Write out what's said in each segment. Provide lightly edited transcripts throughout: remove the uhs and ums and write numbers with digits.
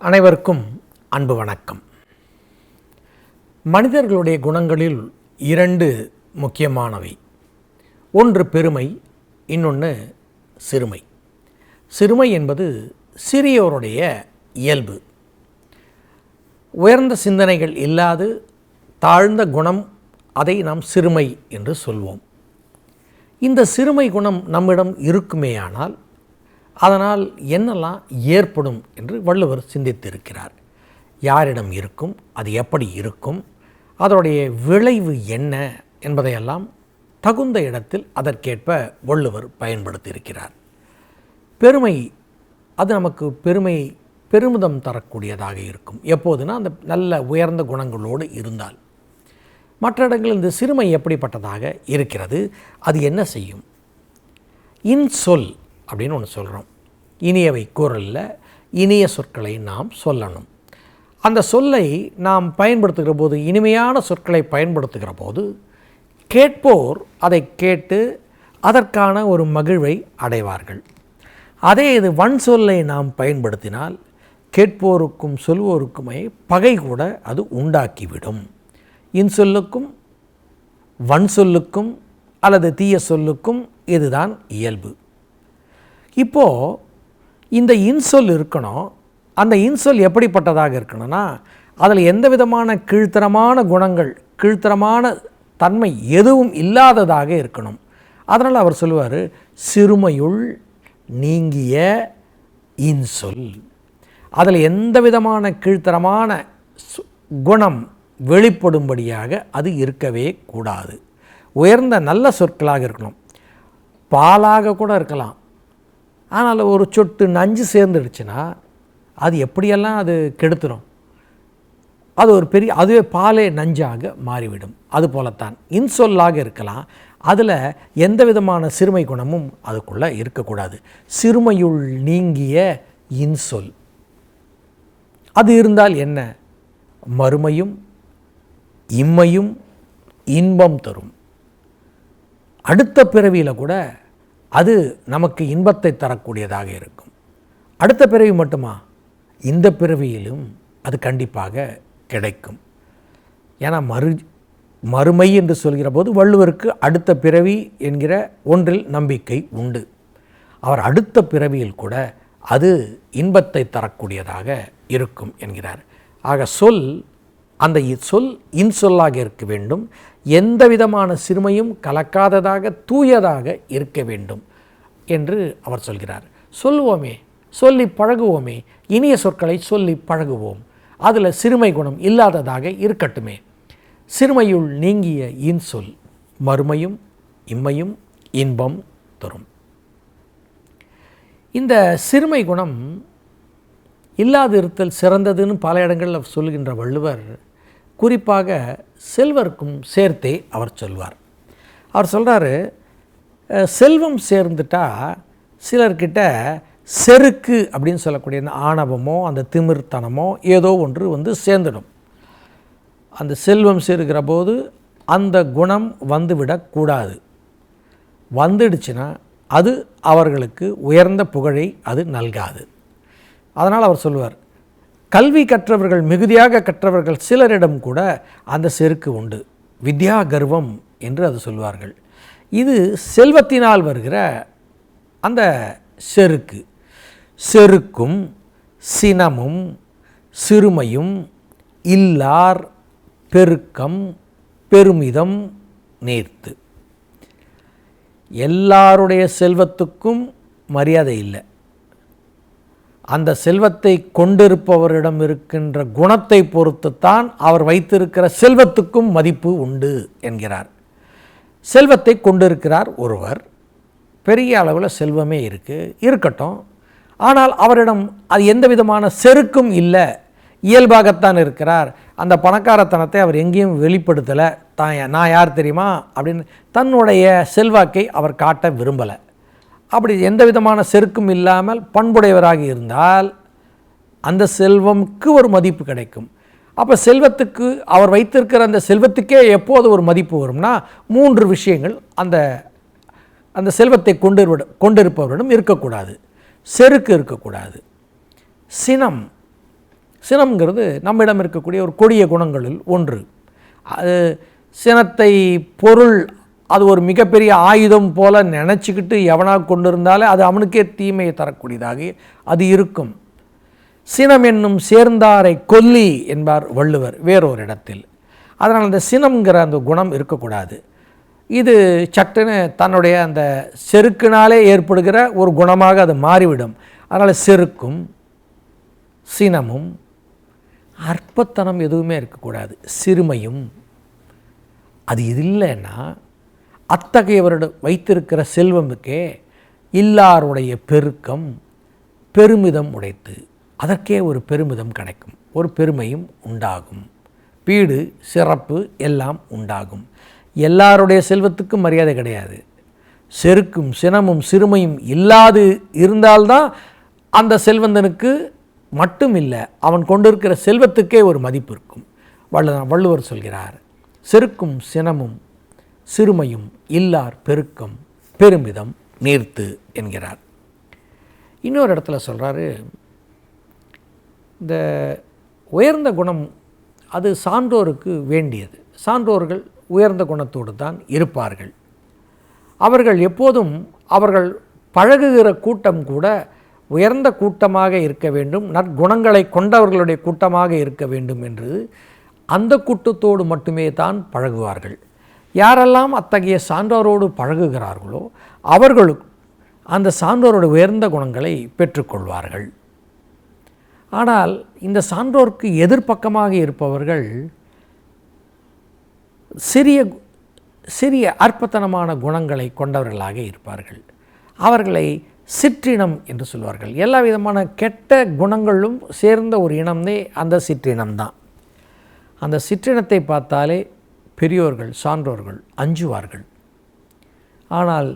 அனைவருக்கும் அன்பு வணக்கம். மனிதர்களுடைய குணங்களில் இரண்டு முக்கியமானவை. ஒன்று பெருமை, இன்னொன்று சிறுமை. சிறுமை என்பது சிறியோருடைய இயல்பு. உயர்ந்த சிந்தனைகள் இல்லாது தாழ்ந்த குணம், அதை நாம் சிறுமை என்று சொல்வோம். இந்த சிறுமை குணம் நம்மிடம் இருக்குமேயானால் அதனால் என்னெல்லாம் ஏற்படும் என்று வள்ளுவர் சிந்தித்திருக்கிறார். யாரிடம் இருக்கும், அது எப்படி இருக்கும், அதனுடைய விளைவு என்ன என்பதையெல்லாம் தகுந்த இடத்தில் அதற்கேற்ப வள்ளுவர் பயன்படுத்தியிருக்கிறார். பெருமை, அது நமக்கு பெருமிதம் தரக்கூடியதாக இருக்கும். எப்போதுனா அந்த நல்ல உயர்ந்த குணங்களோடு இருந்தால். மற்ற இடங்களில் இந்த சிறுமை எப்படிப்பட்டதாக இருக்கிறது, அது என்ன செய்யும்? இன்சொல் அப்படின்னு ஒன்று சொல்கிறோம். இனியவை கூறலில் இனிய சொற்களை நாம் சொல்லணும். அந்த சொல்லை நாம் பயன்படுத்துகிற போது, இனிமையான சொற்களை பயன்படுத்துகிற போது கேட்போர் அதை கேட்டு அதற்கான ஒரு மகிழ்வை அடைவார்கள். அதே இது வன் சொல்லை நாம் பயன்படுத்தினால் கேட்போருக்கும் சொல்வோருக்குமே பகை கூட அது உண்டாக்கிவிடும். இன்சொல்லுக்கும் வன் சொல்லுக்கும் அல்லது தீய சொல்லுக்கும் இதுதான் இயல்பு. இப்போது இந்த இன்சொல் இருக்கணும். அந்த இன்சொல் எப்படிப்பட்டதாக இருக்கணும்னா, அதில் எந்த விதமான கீழ்த்தரமான குணங்கள், கீழ்த்தரமான தன்மை எதுவும் இல்லாததாக இருக்கணும். அதனால் அவர் சொல்லுவார், சிறுமையுள் நீங்கிய இன்சொல். அதில் எந்த விதமான கீழ்த்தரமான குணம் வெளிப்படும்படியாக அது இருக்கவே கூடாது. உயர்ந்த நல்ல சொற்களாக இருக்கணும். பாலாக கூட இருக்கலாம். ஆனால் ஒரு சொட்டு நஞ்சு சேர்ந்துடுச்சுன்னா அது எப்படியெல்லாம் அது கெடுத்துடும். அது ஒரு அதுவே பாலே நஞ்சாக மாறிவிடும். அதுபோலத்தான் இன்சொல்லாக இருக்கலாம். அதில் எந்த விதமான சிறுமை குணமும் அதுக்குள்ளே இருக்கக்கூடாது. சிறுமையுள் நீங்கிய இன்சொல் அது இருந்தால் என்ன? மறுமையும் இம்மையும் இன்பம் தரும். அடுத்த பிறவியில் கூட அது நமக்கு இன்பத்தை தரக்கூடியதாக இருக்கும். அடுத்த பிறவி மட்டுமா, இந்த பிறவியிலும் அது கண்டிப்பாக கிடைக்கும். ஏன்னா மறுமை என்று சொல்கிற போது வள்ளுவருக்கு அடுத்த பிறவி என்கிற ஒன்றில் நம்பிக்கை உண்டு. அவர் அடுத்த பிறவியில் கூட அது இன்பத்தை தரக்கூடியதாக இருக்கும் என்கிறார். ஆக அந்த சொல் இன்சொல்லாக இருக்க வேண்டும். எந்த விதமான சிறுமையும் கலக்காததாக, தூயதாக இருக்க வேண்டும் என்று அவர் சொல்கிறார். சொல்லுவோமே, சொல்லி பழகுவோமே, இனிய சொற்களை சொல்லி பழகுவோம். அதில் சிறுமை குணம் இல்லாததாக இருக்கட்டுமே. சிறுமையுள் நீங்கிய இன்சொல் மறுமையும் இம்மையும் இன்பம் தரும். இந்த சிறுமை குணம் இல்லாது இருத்தல் சிறந்ததுன்னு பல இடங்களில் சொல்கின்ற வள்ளுவர் குறிப்பாக செல்வருக்கும் சேர்த்தே அவர் சொல்வார். அவர் சொல்கிறாரு, செல்வம் சேர்ந்துட்டால் சிலர்கிட்ட செருக்கு அப்படின்னு சொல்லக்கூடிய அந்த ஆணவமோ அந்த திமிர்த்தனமோ ஏதோ ஒன்று சேர்ந்துடும். அந்த செல்வம் சேருகிற போது அந்த குணம் வந்துவிடக்கூடாது. வந்துடுச்சுன்னா அது அவர்களுக்கு உயர்ந்த புகழை அது நல்காது. அதனால் அவர் சொல்லுவார், கல்வி கற்றவர்கள், மிகுதியாக கற்றவர்கள் சிலரிடம் கூட அந்த செருக்கு உண்டு. வித்யா கர்வம் என்று அது சொல்வார்கள். இது செல்வத்தினால் வருகிற அந்த செருக்கு. செருக்கும் சினமும் சிறுமையும் இல்லார் பெருக்கம் பெருமிதம் நேர்த்து. எல்லாருடைய செல்வத்துக்கும் மரியாதை இல்லை. அந்த செல்வத்தை கொண்டிருப்பவரிடம் இருக்கின்ற குணத்தை பொறுத்துத்தான் அவர் வைத்திருக்கிற செல்வத்துக்கும் மதிப்பு உண்டு என்கிறார். செல்வத்தை கொண்டிருக்கிறார் ஒருவர், பெரிய அளவில் செல்வமே இருக்கட்டும். ஆனால் அவரிடம் அது எந்த விதமான செருக்கும் இல்லை, இயல்பாகத்தான் இருக்கிறார். அந்த பணக்காரத்தனத்தை அவர் எங்கேயும் வெளிப்படுத்தலை. நான் யார் தெரியுமா அப்படின்னு தன்னுடைய செல்வாக்கை அவர் காட்ட விரும்பலை. அப்படி எந்த விதமான செருக்கும் இல்லாமல் பண்புடையவராக இருந்தால் அந்த செல்வம்க்கு ஒரு மதிப்பு கிடைக்கும். அப்போ செல்வத்துக்கு, அவர் வைத்திருக்கிற அந்த செல்வத்துக்கே எப்போது ஒரு மதிப்பு வரும்னா, 3 விஷயங்கள் அந்த அந்த செல்வத்தை கொண்டிருப்பவரிடம் இருக்கக்கூடாது. செருக்கு இருக்கக்கூடாது, சினம் சினம்ங்கிறது நம்மிடம் இருக்கக்கூடிய ஒரு கொடிய குணங்களில் ஒன்று. அது சினத்தை பொருள் அது ஒரு மிகப்பெரிய ஆயுதம் போல நினச்சிக்கிட்டு எவனாக கொண்டு இருந்தாலே அது அவனுக்கே தீமையை தரக்கூடியதாக அது இருக்கும். சினம் என்னும் சேர்ந்தாரை கொல்லி என்பார் வள்ளுவர் வேறொரு இடத்தில். அதனால் அந்த சினம்ங்கிற அந்த குணம் இருக்கக்கூடாது. இது சட்டுன்னு தன்னுடைய அந்த செருக்கினாலே ஏற்படுகிற ஒரு குணமாக அது மாறிவிடும். அதனால் செருக்கும் சினமும் அற்பத்தனம் எதுவுமே இருக்கக்கூடாது. சிறுமையும் அது இது இல்லைன்னா அத்தகையவருடைய வைத்திருக்கிற செல்வமுக்கே இல்லாருடைய பெருக்கம் பெருமிதம் உடைத்து அதற்கே ஒரு பெருமிதம் கிடைக்கும், ஒரு பெருமையும் உண்டாகும், பீடு சிறப்பு எல்லாம் உண்டாகும். எல்லாருடைய செல்வத்துக்கும் மரியாதை கிடையாது. செருக்கும் சினமும் சிறுமையும் இல்லாது இருந்தால்தான் அந்த செல்வந்தனுக்கு மட்டும் இல்லை, அவன் கொண்டிருக்கிற செல்வத்துக்கே ஒரு மதிப்பு இருக்கும். வள்ளுவர் சொல்கிறார், செருக்கும் சினமும் சிறுமையும் இல்லார் பெருக்கம் பெருமிதம் நீர்த்து என்கிறார். இன்னொரு இடத்துல சொல்கிறாரு, இந்த உயர்ந்த குணம் அது சான்றோருக்கு வேண்டியது. சான்றோர்கள் உயர்ந்த குணத்தோடு தான் இருப்பார்கள். அவர்கள் எப்போதும் அவர்கள் பழகுகிற கூட்டம் கூட உயர்ந்த கூட்டமாக இருக்க வேண்டும், நற்குணங்களை கொண்டவர்களுடைய கூட்டமாக இருக்க வேண்டும் என்று அந்த கூட்டத்தோடு மட்டுமே தான் பழகுவார்கள். யாரெல்லாம் அத்தகைய சான்றோரோடு பழகுகிறார்களோ அவர்களும் அந்த சான்றோரோட உயர்ந்த குணங்களை பெற்றுக்கொள்வார்கள். ஆனால் இந்த சான்றோருக்கு எதிர்ப்பக்கமாக இருப்பவர்கள் சிறிய சிறிய அற்பத்தனமான குணங்களை கொண்டவர்களாக இருப்பார்கள். அவர்களை சிற்றினம் என்று சொல்வார்கள். எல்லா விதமான கெட்ட குணங்களும் சேர்ந்த ஒரு இனம்னே அந்த சிற்றினம்தான். அந்த சிற்றினத்தை பார்த்தாலே பெரியோர்கள் சான்றோர்கள் அஞ்சுவார்கள். ஆனால்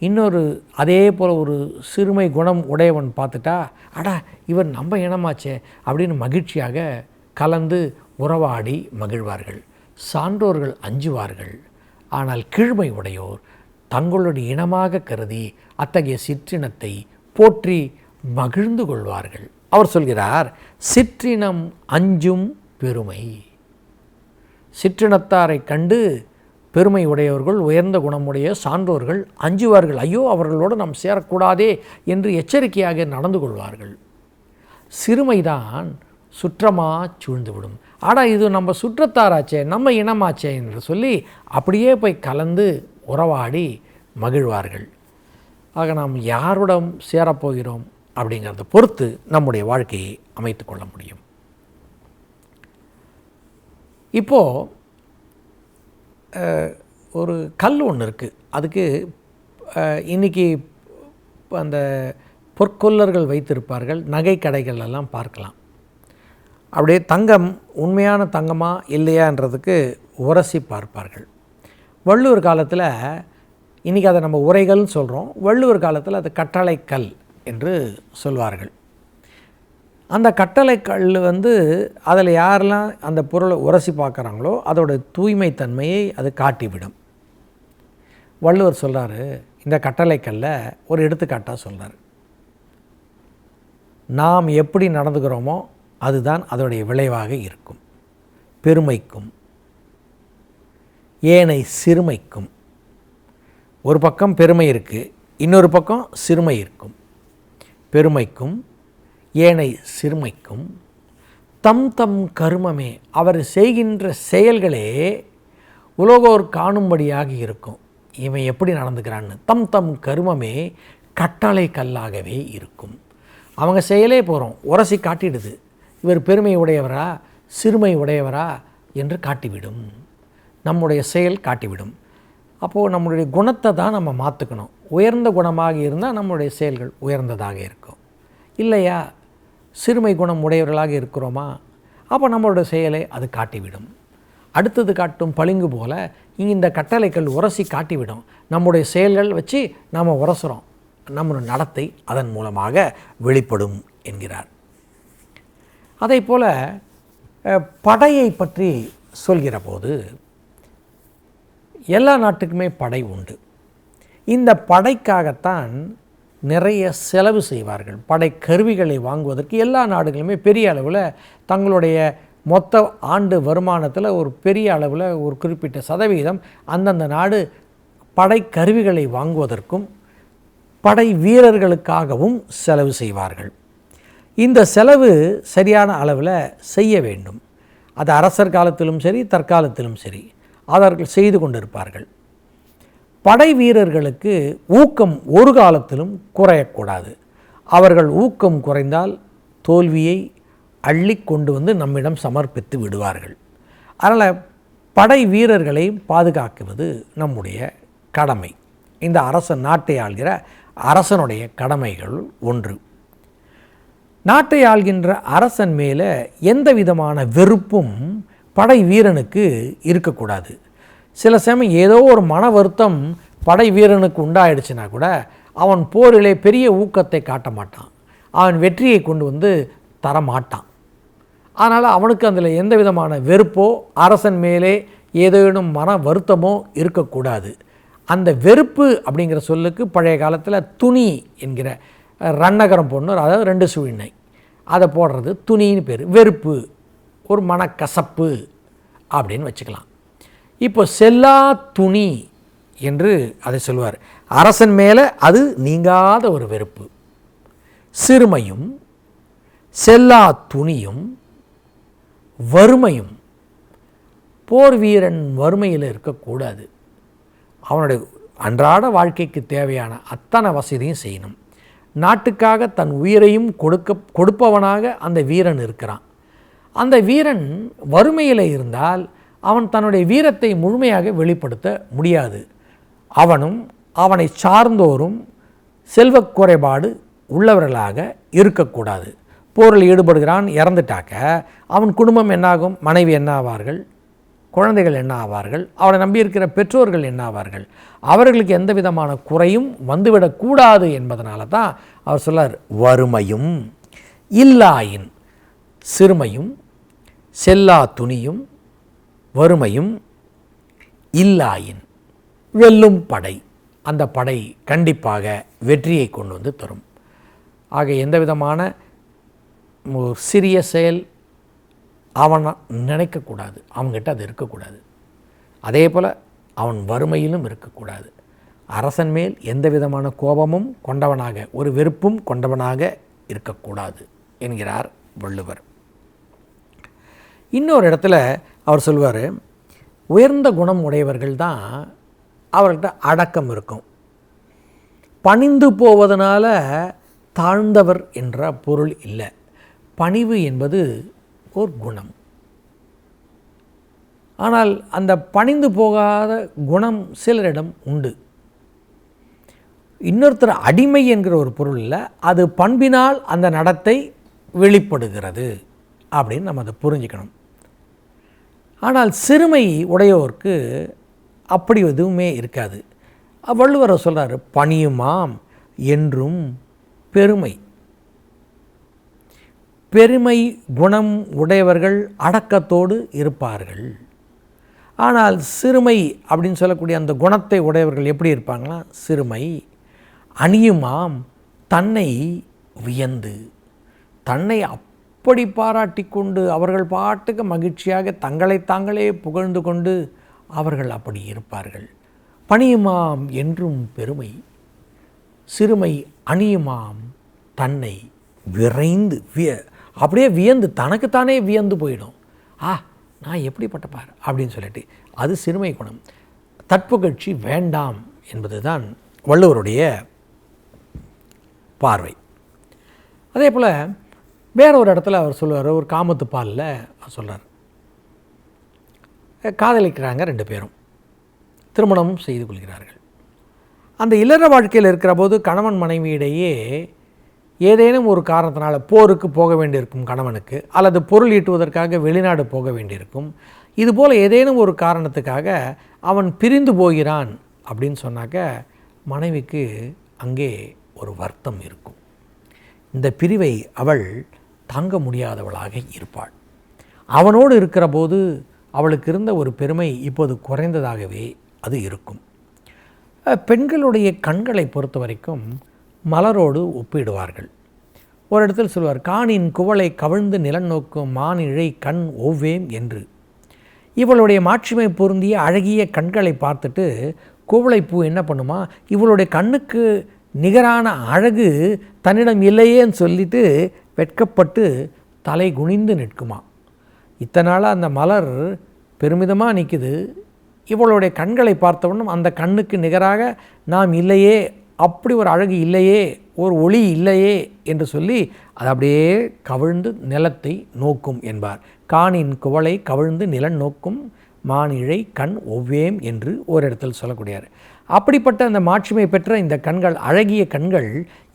இன்னொரு அதே போல் ஒரு சிறுமை குணம் உடையவன் பார்த்துட்டா, அடா இவன் நம்ம இனமாச்சே அப்படின்னு மகிழ்ச்சியாக கலந்து உறவாடி மகிழ்வார்கள். சான்றோர்கள் அஞ்சுவார்கள். ஆனால் கீழ்மை உடையோர் தங்களுடைய இனமாக கருதி அத்தகைய சிற்றினத்தை போற்றி மகிழ்ந்து கொள்வார்கள். அவர் சொல்கிறார், சிற்றினம் அஞ்சும் பெருமை. சிற்றினத்தாரை கண்டு பெருமை உடையவர்கள் உயர்ந்த குணமுடைய சான்றோர்கள் அஞ்சுவார்கள். ஐயோ அவர்களோடு நாம் சேரக்கூடாதே என்று எச்சரிக்கையாக நடந்து கொள்வார்கள். சிறுமைதான் சுற்றமாக சூழ்ந்துவிடும். ஆனால் இது நம்ம சுற்றத்தாராச்சே நம்ம இனமாச்சே என்று சொல்லி அப்படியே போய் கலந்து உறவாடி மகிழ்வார்கள். ஆக நாம் யாருடன் சேரப்போகிறோம் அப்படிங்கிறத பொறுத்து நம்முடைய வாழ்க்கையை அமைத்து கொள்ள முடியும். இப்போது ஒரு கல் ஒன்று இருக்குது. அதுக்கு இன்றைக்கி அந்த பொற்கொல்லர்கள் வைத்திருப்பார்கள். நகை கடைகள் எல்லாம் பார்க்கலாம். அப்படியே தங்கம் உண்மையான தங்கமா இல்லையான்றதுக்கு உரசி பார்ப்பார்கள். வள்ளுவர் காலத்தில் இன்றைக்கி அதை நம்ம உரைகள்னு சொல்கிறோம். வள்ளுவர் காலத்தில் அது கட்டளை கல் என்று சொல்வார்கள். அந்த கட்டளை கல் அதில் யாரெல்லாம் அந்த பொருளை உரசி பார்க்குறாங்களோ அதோட தூய்மைத்தன்மையை அது காட்டிவிடும். வள்ளுவர் சொல்கிறாரு, இந்த கட்டளை கல்லை ஒரு எடுத்துக்காட்டாக சொல்கிறார். நாம் எப்படி நடந்துக்கிறோமோ அதுதான் அதோடைய விளைவாக இருக்கும். பெருமைக்கும் ஏனை சிறுமைக்கும், ஒரு பக்கம் பெருமை இருக்குது, இன்னொரு பக்கம் சிறுமை இருக்கும். பெருமைக்கும் ஏனை சிறுமைக்கும் தம் தம் கருமமே, அவர் செய்கின்ற செயல்களே உலகோர் காணும்படியாக இருக்கும். இவன் எப்படி நடந்துக்கிறான்னு தம் தம் கருமமே கட்டளை கல்லாகவே இருக்கும். அவங்க செயலே போகிறோம் உரசி காட்டிடுது. இவர் பெருமை உடையவரா சிறுமை உடையவரா என்று காட்டிவிடும். நம்முடைய செயல் காட்டிவிடும். அப்போது நம்மளுடைய குணத்தை தான் நம்ம மாற்றுக்கணும். உயர்ந்த குணமாக இருந்தால் நம்முடைய செயல்கள் உயர்ந்ததாக இருக்கும். இல்லையா சிறுமை குணம் உடையவர்களாக இருக்கிறோமா, அப்போ நம்மளுடைய செயலை அது காட்டிவிடும். அடுத்தது காட்டும் பளிங்கு போல் இந்த கட்டளைகள் உரசி காட்டிவிடும். நம்முடைய செயல்கள் வச்சு நாம் உரசுகிறோம், நம்முடைய நடத்தை அதன் மூலமாக வெளிப்படும் என்கிறார். அதே போல் படையை பற்றி சொல்கிற போது எல்லா நாட்டுக்குமே படை உண்டு. இந்த படைக்காகத்தான் நிறைய செலவு செய்வார்கள். படை கருவிகளை வாங்குவதற்கு எல்லா நாடுகளுமே பெரிய அளவில் தங்களுடைய மொத்த ஆண்டு வருமானத்தில் ஒரு பெரிய அளவில் ஒரு குறிப்பிட்ட சதவீதம் அந்தந்த நாடு படை கருவிகளை வாங்குவதற்கும் படை வீரர்களுக்காகவும் செலவு செய்வார்கள். இந்த செலவு சரியான அளவில் செய்ய வேண்டும். அது அரசர் காலத்திலும் சரி, தற்காலத்திலும் சரி அவர்கள் செய்து கொண்டிருப்பார்கள். படை வீரர்களுக்கு ஊக்கம் ஒரு காலத்திலும் குறையக்கூடாது. அவர்கள் ஊக்கம் குறைந்தால் தோல்வியை அள்ளி கொண்டு வந்து நம்மிடம் சமர்ப்பித்து விடுவார்கள். அதனால் படை வீரர்களை பாதுகாக்குவது நம்முடைய கடமை. இந்த அரசன், நாட்டை ஆள்கிற அரசனுடைய கடமைகள் ஒன்று. நாட்டை ஆள்கின்ற அரசன் மேலே எந்த விதமான வெறுப்பும் படை வீரனுக்கு இருக்கக்கூடாது. சில சமயம் ஏதோ ஒரு மன வருத்தம் படை வீரனுக்கு உண்டாயிடுச்சுன்னா கூட அவன் போரிலே பெரிய ஊக்கத்தை காட்ட மாட்டான், அவன் வெற்றியை கொண்டு வந்து தரமாட்டான். அதனால் அவனுக்கு அதில் எந்த விதமான வெறுப்போ அரசன் மேலே ஏதேனும் மன வருத்தமோ இருக்கக்கூடாது. அந்த வெறுப்பு அப்படிங்கிற சொல்லுக்கு பழைய காலத்தில் துணி என்கிற ரன்னகரம் போடணும், அதாவது 2 சுழினை அதை போடுறது துணின்னு பேர். வெறுப்பு, ஒரு மனக்கசப்பு அப்படின்னு வச்சுக்கலாம். இப்போ செல்லா துணி என்று அதை சொல்வார். அரசன் மேலே அது நீங்காத ஒரு வெறுப்பு. சிறுமையும் செல்லா துணியும் வறுமையும். போர் வீரன் வறுமையில் இருக்கக்கூடாது. அவனுடைய அன்றாட வாழ்க்கைக்கு தேவையான அத்தனை வசதியும் செய்யணும். நாட்டுக்காக தன் உயிரையும் கொடுப்பவனாக அந்த வீரன் இருக்கிறான். அந்த வீரன் வறுமையில் இருந்தால் அவன் தன்னுடைய வீரத்தை முழுமையாக வெளிப்படுத்த முடியாது. அவனும் அவனை சார்ந்தோரும் செல்வ குறைபாடு உள்ளவர்களாக இருக்கக்கூடாது. போரில் ஈடுபடுகிறான், இறந்துட்டாக்க அவன் குடும்பம் என்னாகும்? மனைவி என்ன ஆவார்கள்? குழந்தைகள் என்ன ஆவார்கள்? அவனை நம்பியிருக்கிற பெற்றோர்கள் என்ன ஆவார்கள்? அவர்களுக்கு எந்த விதமான குறையும் வந்துவிடக்கூடாது என்பதனால தான் அவர் சொல்லார், வறுமையும் இல்லாயின். சிறுமையும் செல்லா துணியும் வறுமையும் இல்லாயின் வெல்லும் படை. அந்த படை கண்டிப்பாக வெற்றியை கொண்டு வந்து தரும். ஆக எந்த விதமான ஒரு சிறிய செயல் அவனை நினைக்கக்கூடாது, அவங்ககிட்ட அது இருக்கக்கூடாது. அதே போல் அவன் வறுமையிலும் இருக்கக்கூடாது. அரசன் மேல் எந்த விதமான கோபமும் கொண்டவனாக, ஒரு வெறுப்பும் கொண்டவனாக இருக்கக்கூடாது என்கிறார் வள்ளுவர். இன்னொரு இடத்துல அவர் சொல்வார், உயர்ந்த குணம் உடையவர்கள் தான் அவர்கிட்ட அடக்கம் இருக்கும். பணிந்து போவதனால தாழ்ந்தவர் என்ற பொருள் இல்லை. பணிவு என்பது ஒரு குணம். ஆனால் அந்த பணிந்து போகாத குணம் சிலரிடம் உண்டு. இன்னொருத்தர் அடிமை என்கிற ஒரு பொருள் இல்லை, அது பண்பினால் அந்த நடத்தை வெளிப்படுகிறது அப்படின்னு நம்ம அதை புரிஞ்சுக்கணும். ஆனால் சிறுமை உடையோருக்கு அப்படி எதுவுமே இருக்காது. வள்ளுவர் சொல்கிறார், பணியுமாம் என்றும் பெருமை. பெருமை குணம் உடையவர்கள் அடக்கத்தோடு இருப்பார்கள். ஆனால் சிறுமை அப்படின்னு சொல்லக்கூடிய அந்த குணத்தை உடையவர்கள் எப்படி இருப்பாங்களா? சிறுமை அணியுமாம் தன்னை வியந்து, தன்னை அப்படி பாராட்டி கொண்டு அவர்கள் பாட்டுக்கு மகிழ்ச்சியாக தங்களை தாங்களே புகழ்ந்து கொண்டு அவர்கள் அப்படி இருப்பார்கள். பணியுமாம் என்றும் பெருமை, சிறுமை அணியுமாம் தன்னை விரைந்து அப்படியே வியந்து, தனக்குத்தானே வியந்து போயிடும். நான் எப்படிப்பட்ட பார் அப்படின்னு சொல்லிட்டு, அது சிறுமை குணம். தற்புகழ்ச்சி வேண்டாம் என்பது தான் வள்ளுவருடைய பார்வை. அதே போல் வேற ஒரு இடத்துல அவர் சொல்லுவார், ஒரு காமத்து பாலில் அவர் சொல்கிறார், காதலிக்கிறாங்க 2 பேரும், திருமணமும் செய்து கொள்கிறார்கள். அந்த இல்லற வாழ்க்கையில் இருக்கிற போது கணவன் மனைவியிடையே ஏதேனும் ஒரு காரணத்தினால போருக்கு போக வேண்டியிருக்கும் கணவனுக்கு, அல்லது பொருள் ஈட்டுவதற்காக வெளிநாடு போக வேண்டியிருக்கும். இதுபோல் ஏதேனும் ஒரு காரணத்துக்காக அவன் பிரிந்து போகிறான் அப்படின்னு சொன்னாக்க மனைவிக்கு அங்கே ஒரு வருத்தம் இருக்கும். இந்த பிரிவை அவள் தாங்க முடியாதவளாக இருப்பாள். அவனோடு இருக்கிற போது அவளுக்கு இருந்த ஒரு பெருமை இப்போது குறைந்ததாகவே அது இருக்கும். பெண்களுடைய கண்களை பொறுத்த வரைக்கும் மலரோடு ஒப்பிடுவார்கள். ஒரு இடத்தில் சொல்வார், காணின் குவளை கவிழ்ந்து நிலன் நோக்கும் மானிழை கண் ஒவ்வேம் என்று. இவளுடைய மாட்சிமை பொருந்திய அழகிய கண்களை பார்த்துட்டு குவளைப்பூ என்ன பண்ணுமா, இவளுடைய கண்ணுக்கு நிகரான அழகு தன்னிடம் இல்லையேன்னு சொல்லிட்டு வெட்கப்பட்டு தலை குனிந்து நிற்குமா. இத்தனை நாளாக அந்த மலர் பெருமிதமாக நிற்குது, இவளுடைய கண்களை பார்த்தவுடனும் அந்த கண்ணுக்கு நிகராக நாம் இல்லையே, அப்படி ஒரு அழகு இல்லையே, ஒரு ஒளி இல்லையே என்று சொல்லி அது அப்படியே கவிழ்ந்து நிலத்தை நோக்கும் என்பார். காணின் குவளை கவிழ்ந்து நிலன் நோக்கும் மானிழை கண் ஒவ்வேம் என்று ஒரு இடத்தில் சொல்லக்கூடியார். அப்படிப்பட்ட அந்த மாட்சிமை பெற்ற இந்த கண்கள், அழகிய கண்கள்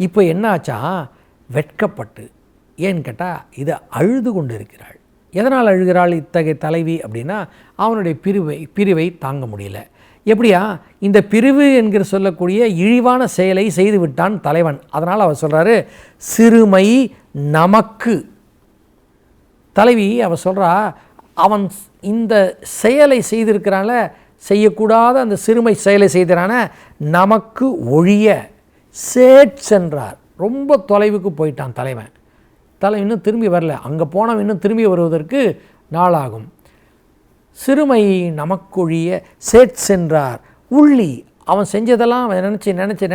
இப்போ என்ன ஆச்சா, வெட்கப்பட்டு, ஏன்னு கேட்டால் இது அழுது கொண்டு இருக்கிறாள். எதனால் அழுகிறாள் இத்தகைய தலைவி அப்படின்னா, அவனுடைய பிரிவை தாங்க முடியல. எப்படியா, இந்த பிரிவு என்கிற சொல்லக்கூடிய இழிவான செயலை செய்து விட்டான் தலைவன். அதனால் அவர் சொல்கிறாரு, சிறுமை நமக்கு. தலைவி அவர் சொல்கிறா, அவன் இந்த செயலை செய்திருக்கிறான, செய்யக்கூடாத அந்த சிறுமை செயலை செய்கிறான, நமக்கு ஒழிய சென்றார். ரொம்ப தொலைவுக்கு போயிட்டான் தலைவன். இன்னும் திரும்பி வரல. அங்கே போனவன் இன்னும் திரும்பி வருவதற்கு நாளாகும். சிறுமை நமக்கொழிய சென்றார். உள்ளி அவன் செஞ்சதெல்லாம் அவன்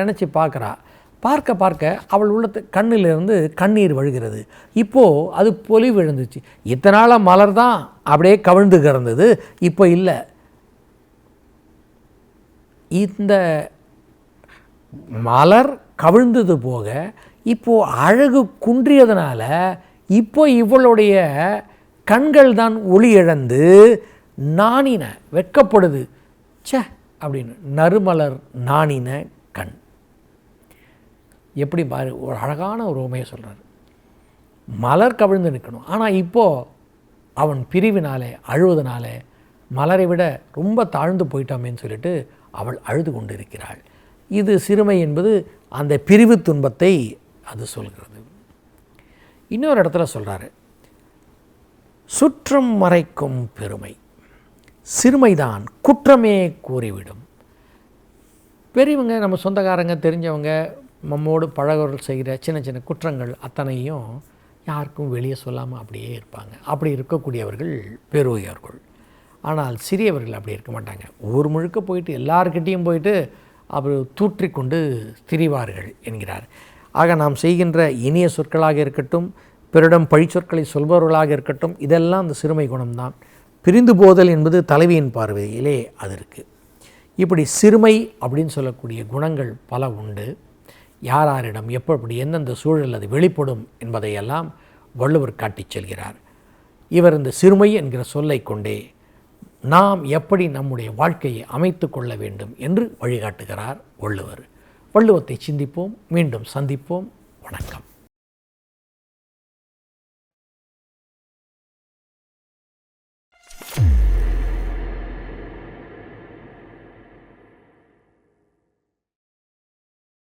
நினச்சி பார்க்க அவள் உள்ளத்து கண்ணிலிருந்து கண்ணீர் வழுகிறது. இப்போது அது பொலிவு விழுந்துச்சு. இத்தனை நாளாக மலர் தான் அப்படியே கவிழ்ந்து கிடந்தது, இப்போ இல்லை. இந்த மலர் கவிழ்ந்தது போக இப்போது அழகு குன்றியதுனால இப்போ இவளுடைய கண்கள் தான் ஒளி இழந்து நாணின, வெட்கப்படுது. அப்படின்னு நறுமலர் நாணின கண். எப்படி பாரு, ஒரு அழகான ஒரு உண்மையை சொல்கிறார். மலர் கவிழ்ந்து நிற்கணும், ஆனால் இப்போது அவன் பிரிவினாலே அழுவதனாலே மலரை விட ரொம்ப தாழ்ந்து போயிட்டாமேன்னு சொல்லிட்டு அவள் அழுது கொண்டு இருக்கிறாள். இது சிறுமை என்பது அந்த பிரிவு துன்பத்தை அது சொல்கிறது. இன்னொரு இடத்துல சொல்கிறாரு, சுற்றம் மறைக்கும் பெருமை சிறுமைதான் குற்றமே கூறிவிடும். பெரியவங்க, நம்ம சொந்தக்காரங்க, தெரிஞ்சவங்க, நம்மோடு பழகவர்கள் செய்கிற சின்ன சின்ன குற்றங்கள் அத்தனையும் யாருக்கும் வெளியே சொல்லாமல் அப்படியே இருப்பாங்க. அப்படி இருக்கக்கூடியவர்கள் பெருமையவர்கள். ஆனால் சிறியவர்கள் அப்படி இருக்க மாட்டாங்க. ஊர் முழுக்க போயிட்டு எல்லார்கிட்டையும் போயிட்டு அவர் தூற்றிக்கொண்டு திரிவார்கள் என்கிறார். ஆக நாம் செய்கின்ற இனிய சொற்களாக இருக்கட்டும், பிறரிடம் பழிச்சொற்களை சொல்பவர்களாக இருக்கட்டும், இதெல்லாம் அந்த சிறுமை குணம்தான். பிரிந்து போதல் என்பது தலைவியின் பார்வையிலே அது இருக்குது. இப்படி சிறுமை அப்படின்னு சொல்லக்கூடிய குணங்கள் பல உண்டு. யாரிடம் எப்படி எந்தெந்த சூழல் அது வெளிப்படும் என்பதையெல்லாம் வள்ளுவர் காட்டிச் செல்கிறார். இவர் இந்த சிறுமை என்கிற சொல்லை கொண்டே நாம் எப்படி நம்முடைய வாழ்க்கையை அமைத்து கொள்ள வேண்டும் என்று வழிகாட்டுகிறார் வள்ளுவர். வள்ளுவத்தை சிந்திப்போம், மீண்டும் சந்திப்போம். வணக்கம்.